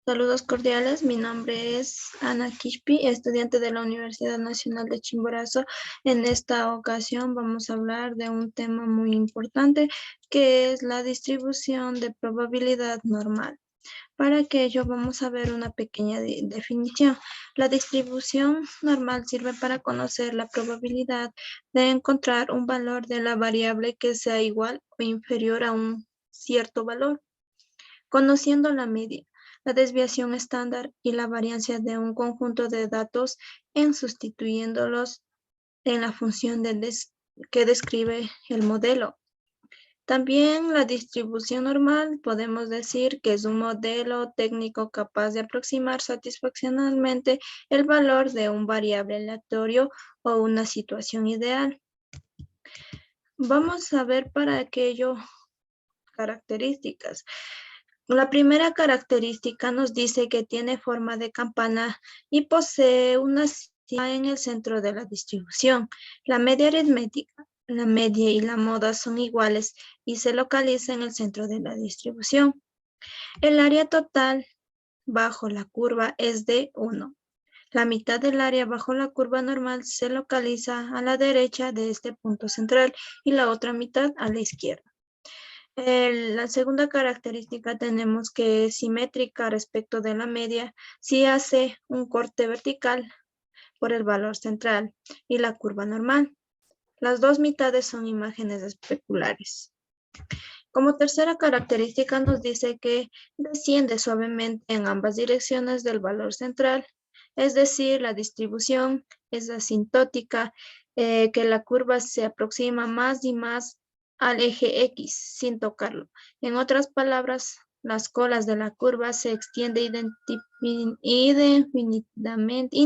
Saludos cordiales, mi nombre es Ana Quispe, estudiante de la Universidad Nacional de Chimborazo. En esta ocasión vamos a hablar de un tema muy importante que es la distribución de probabilidad normal. Para aquello vamos a ver una pequeña definición. La distribución normal sirve para conocer la probabilidad de encontrar un valor de la variable que sea igual o inferior a un cierto valor. Conociendo la media, la desviación estándar y la variancia de un conjunto de datos en sustituyéndolos en la función que describe el modelo. También la distribución normal podemos decir que es un modelo técnico capaz de aproximar satisfaccionalmente el valor de un variable aleatorio o una situación ideal. Vamos a ver para aquello características. La primera característica nos dice que tiene forma de campana y posee una cima en el centro de la distribución. La media aritmética, la media y la moda son iguales y se localiza en el centro de la distribución. El área total bajo la curva es de 1. La mitad del área bajo la curva normal se localiza a la derecha de este punto central y la otra mitad a la izquierda. La segunda característica tenemos que es simétrica respecto de la media si hace un corte vertical por el valor central y la curva normal. Las dos mitades son imágenes especulares. Como tercera característica nos dice que desciende suavemente en ambas direcciones del valor central, es decir, la distribución es asintótica, que la curva se aproxima más y más al eje X sin tocarlo. En otras palabras, las colas de la curva se extienden indefinidamente,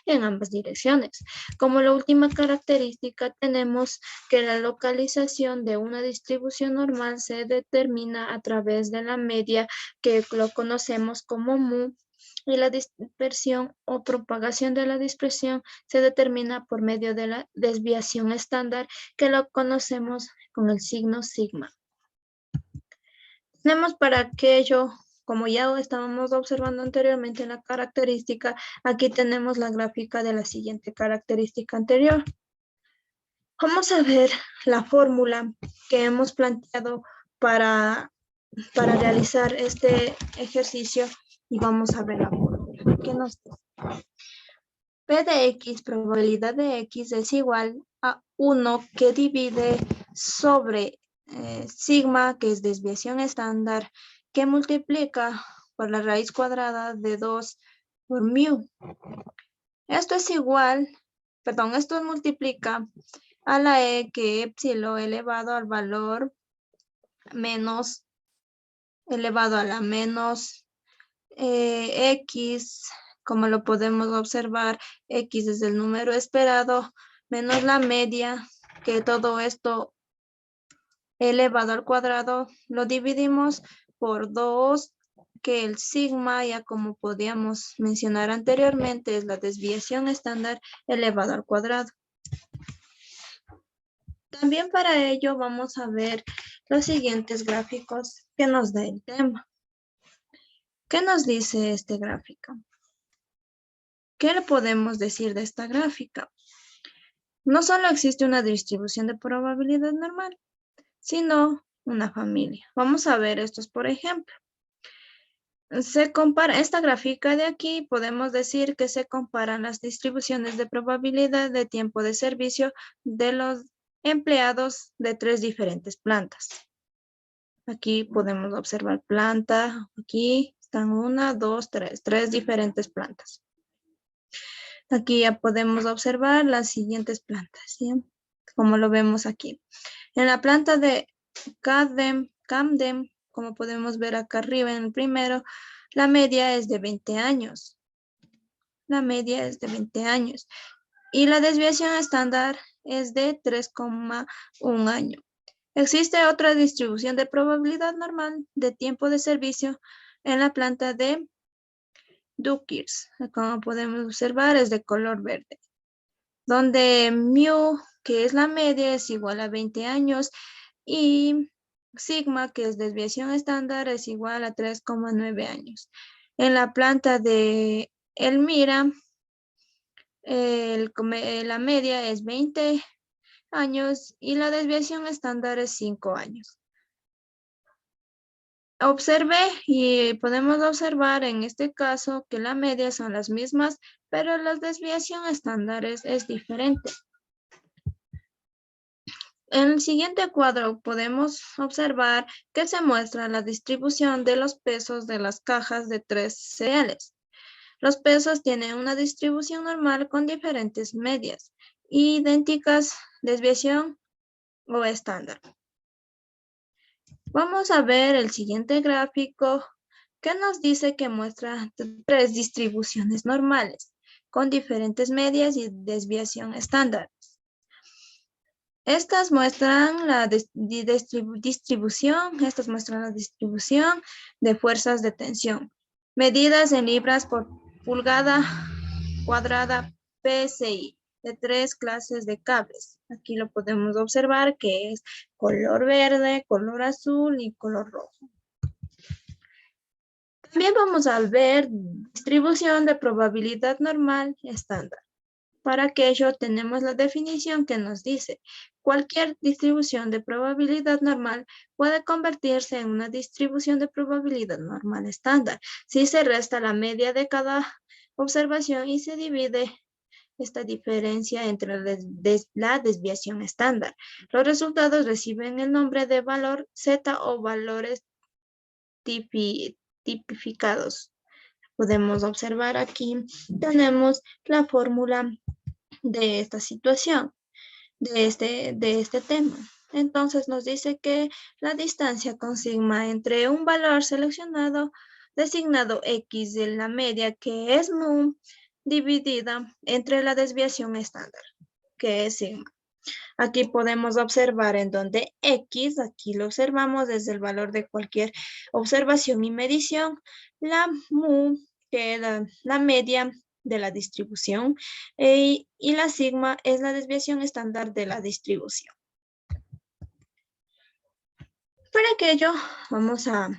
en ambas direcciones. Como la última característica tenemos que la localización de una distribución normal se determina a través de la media, que lo conocemos como mu, y la dispersión o propagación de la dispersión se determina por medio de la desviación estándar, que lo conocemos con el signo sigma. Tenemos para aquello, como ya estábamos observando anteriormente en la característica, aquí tenemos la gráfica de la siguiente característica anterior. Vamos a ver la fórmula que hemos planteado para realizar este ejercicio y vamos a ver la fórmula. ¿Qué nos dice? P de X, probabilidad de X es igual a 1 que divide sobre sigma, que es desviación estándar, que multiplica por la raíz cuadrada de 2 por mu. Esto es igual, esto multiplica a la E que epsilon elevado al valor menos elevado a la menos X, como lo podemos observar, X es el número esperado, menos la media, que todo esto elevado al cuadrado lo dividimos por 2, que el sigma, ya como podíamos mencionar anteriormente, es la desviación estándar elevado al cuadrado. También para ello vamos a ver los siguientes gráficos que nos da el tema. ¿Qué nos dice este gráfico? ¿Qué le podemos decir de esta gráfica? No solo existe una distribución de probabilidad normal, sino una familia. Vamos a ver estos, por ejemplo. Se compara esta gráfica de aquí, podemos decir que se comparan las distribuciones de probabilidad de tiempo de servicio de los empleados de 3 diferentes plantas. Aquí podemos observar planta, aquí están 1, 2, 3 diferentes plantas. Aquí ya podemos observar las siguientes plantas, ¿sí? Como lo vemos aquí. En la planta de Camden, como podemos ver acá arriba en el primero, la media es de 20 años. La media es de 20 años. Y la desviación estándar es de 3,1 año. Existe otra distribución de probabilidad normal de tiempo de servicio en la planta de Dukirs. Como podemos observar, es de color verde, donde mu, que es la media, es igual a 20 años y sigma, que es desviación estándar, es igual a 3,9 años. En la planta de Elmira, la media es 20 años y la desviación estándar es 5 años. Observe y podemos observar en este caso que la media son las mismas, pero la desviación estándar es diferente. En el siguiente cuadro podemos observar que se muestra la distribución de los pesos de las cajas de 3 cereales. Los pesos tienen una distribución normal con diferentes medias, idénticas, desviación o estándar. Vamos a ver el siguiente gráfico que nos dice que muestra 3 distribuciones normales con diferentes medias y desviación estándar. Estas muestran la distribución de fuerzas de tensión, medidas en libras por pulgada cuadrada PSI, de 3 clases de cables. Aquí lo podemos observar que es color verde, color azul y color rojo. También vamos a ver distribución de probabilidad normal estándar. Para aquello tenemos la definición que nos dice: cualquier distribución de probabilidad normal puede convertirse en una distribución de probabilidad normal estándar si se resta la media de cada observación y se divide esta diferencia entre la desviación estándar. Los resultados reciben el nombre de valor Z o valores tipificados. Podemos observar aquí, tenemos la fórmula de esta situación, de este tema. Entonces nos dice que la distancia con sigma entre un valor seleccionado designado X de la media, que es mu, dividida entre la desviación estándar, que es sigma. Aquí podemos observar en donde X, aquí lo observamos desde el valor de cualquier observación y medición, la mu, que es la media de la distribución, y la sigma es la desviación estándar de la distribución. Para aquello, vamos a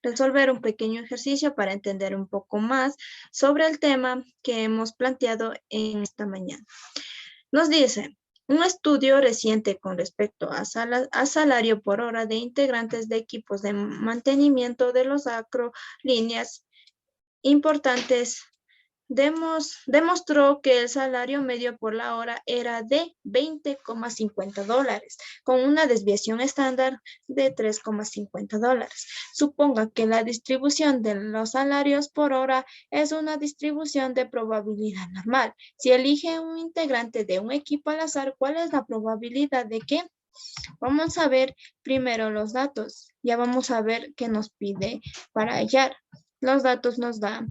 resolver un pequeño ejercicio para entender un poco más sobre el tema que hemos planteado en esta mañana. Nos dice: un estudio reciente con respecto a salario por hora de integrantes de equipos de mantenimiento de los acrolíneas importantes demostró que el salario medio por la hora era de $20,50, con una desviación estándar de $3,50. Suponga que la distribución de los salarios por hora es una distribución de probabilidad normal. Si elige un integrante de un equipo al azar, ¿cuál es la probabilidad de que? Vamos a ver primero los datos. Ya vamos a ver qué nos pide para hallar. Los datos nos dan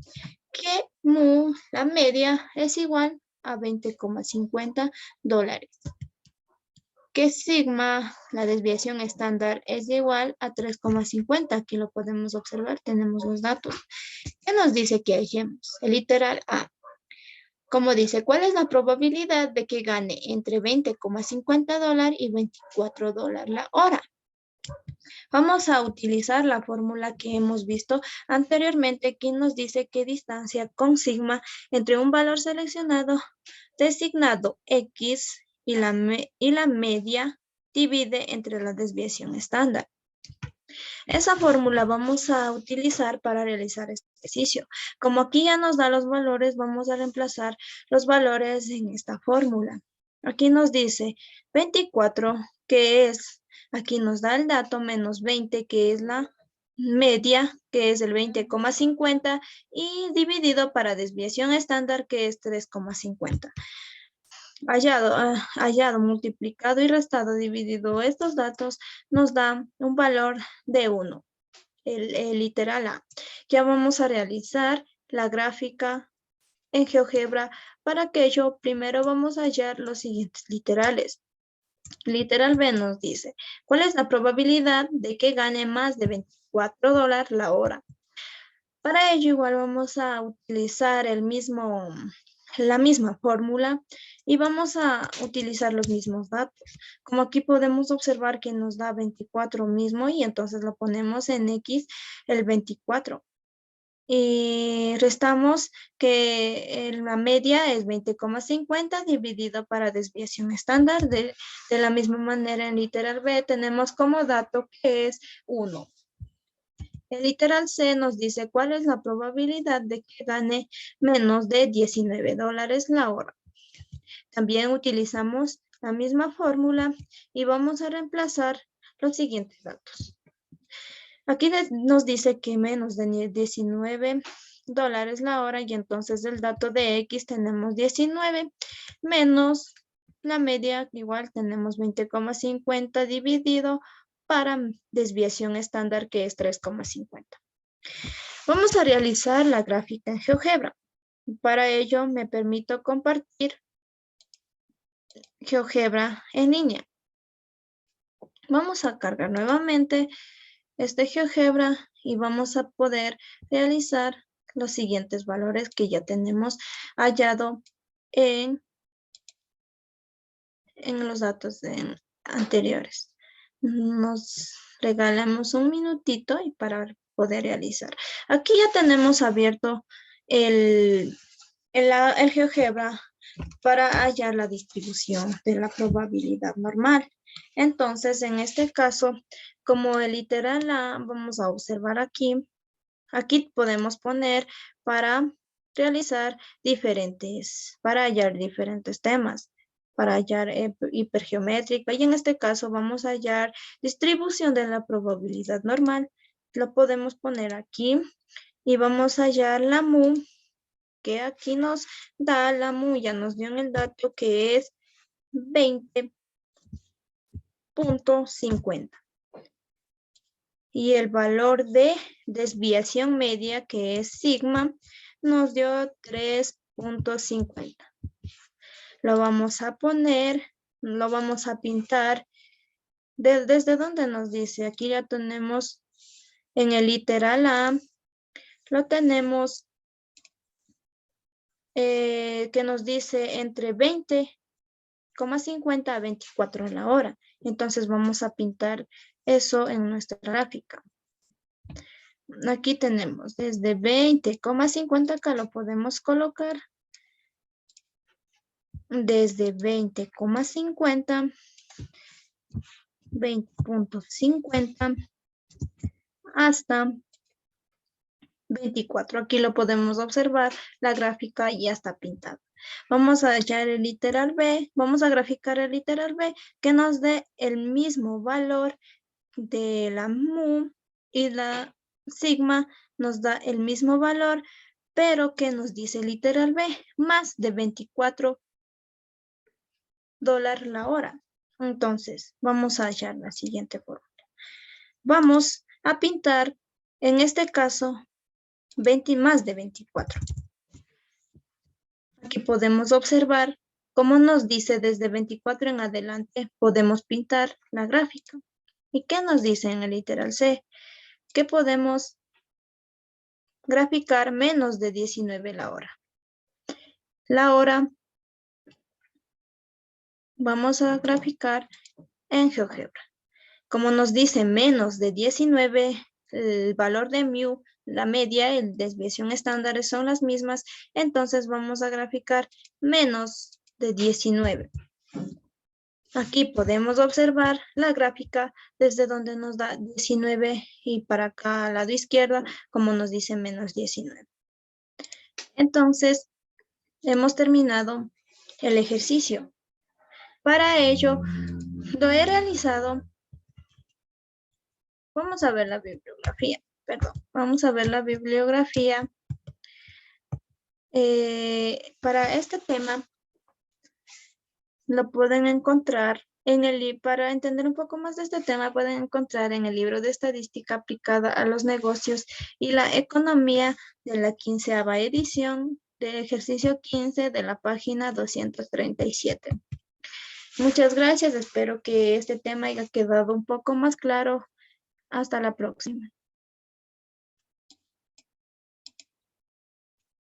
que mu, la media, es igual a $20,50. Que sigma, la desviación estándar, es igual a 3,50. Aquí lo podemos observar, tenemos los datos. ¿Qué nos dice que hallemos? El literal A. Como dice, ¿cuál es la probabilidad de que gane entre $20,50 y $24 la hora? Vamos a utilizar la fórmula que hemos visto anteriormente, que nos dice que distancia con sigma entre un valor seleccionado designado X y la media divide entre la desviación estándar. Esa fórmula vamos a utilizar para realizar este ejercicio. Como aquí ya nos da los valores, vamos a reemplazar los valores en esta fórmula. Aquí nos dice 24, que es, aquí nos da el dato, menos 20, que es la media, que es el 20,50, y dividido para desviación estándar, que es 3,50. Hallado, multiplicado y restado, dividido estos datos, nos da un valor de 1, el literal A. Ya vamos a realizar la gráfica en GeoGebra. Para aquello, primero vamos a hallar los siguientes literales. Literal B nos dice: ¿cuál es la probabilidad de que gane más de $24 la hora? Para ello, igual vamos a utilizar el mismo la misma fórmula y vamos a utilizar los mismos datos. Como aquí podemos observar que nos da 24 mismo y entonces lo ponemos en X el 24. Y restamos que la media es 20,50 dividido para desviación estándar. De la misma manera en literal B tenemos como dato que es 1. El literal C nos dice cuál es la probabilidad de que gane menos de $19 la hora. También utilizamos la misma fórmula y vamos a reemplazar los siguientes datos. Aquí nos dice que menos de $19 la hora y entonces el dato de X tenemos 19 menos la media, igual tenemos 20,50 dividido para desviación estándar que es 3,50. Vamos a realizar la gráfica en GeoGebra. Para ello me permito compartir GeoGebra en línea. Vamos a cargar nuevamente este GeoGebra y vamos a poder realizar los siguientes valores que ya tenemos hallado en los datos anteriores. Nos regalamos un minutito y para poder realizar. Aquí ya tenemos abierto el GeoGebra para hallar la distribución de la probabilidad normal. Entonces, en este caso, como el literal A, vamos a observar aquí. Aquí podemos poner para realizar para hallar diferentes temas, para hallar hipergeométrica. Y en este caso vamos a hallar distribución de la probabilidad normal. Lo podemos poner aquí y vamos a hallar la mu, que aquí nos da la mu, ya nos dio en el dato que es 20,50. Y el valor de desviación media, que es sigma, nos dio 3,50. Lo vamos a poner, lo vamos a pintar. ¿Desde dónde nos dice? Aquí ya tenemos en el literal A, lo tenemos que nos dice entre 20,50 a 24 la hora. Entonces vamos a pintar eso en nuestra gráfica. Aquí tenemos desde 20,50 acá lo podemos colocar. Desde 20,50, 20,50 hasta 24. Aquí lo podemos observar, la gráfica ya está pintada. Vamos a hallar el literal B, vamos a graficar el literal B que nos dé el mismo valor de la mu y la sigma nos da el mismo valor, pero que nos dice literal B, más de $24 la hora. Entonces, vamos a hallar la siguiente fórmula. Vamos a pintar, en este caso, 20 más de 24. Aquí podemos observar cómo nos dice desde 24 en adelante, podemos pintar la gráfica. ¿Y qué nos dice en el literal C? Que podemos graficar menos de 19 la hora. La hora vamos a graficar en GeoGebra. Como nos dice menos de 19, el valor de mu, la media y la desviación estándar son las mismas, entonces vamos a graficar menos de 19. Aquí podemos observar la gráfica desde donde nos da 19 y para acá al lado izquierdo, como nos dice menos 19. Entonces, hemos terminado el ejercicio. Para ello, lo he realizado. Vamos a ver la bibliografía. Vamos a ver la bibliografía. Para este tema, lo pueden encontrar para entender un poco más de este tema, pueden encontrar en el libro de estadística aplicada a los negocios y la economía de la 15ª edición del ejercicio 15 de la página 237. Muchas gracias, espero que este tema haya quedado un poco más claro. Hasta la próxima.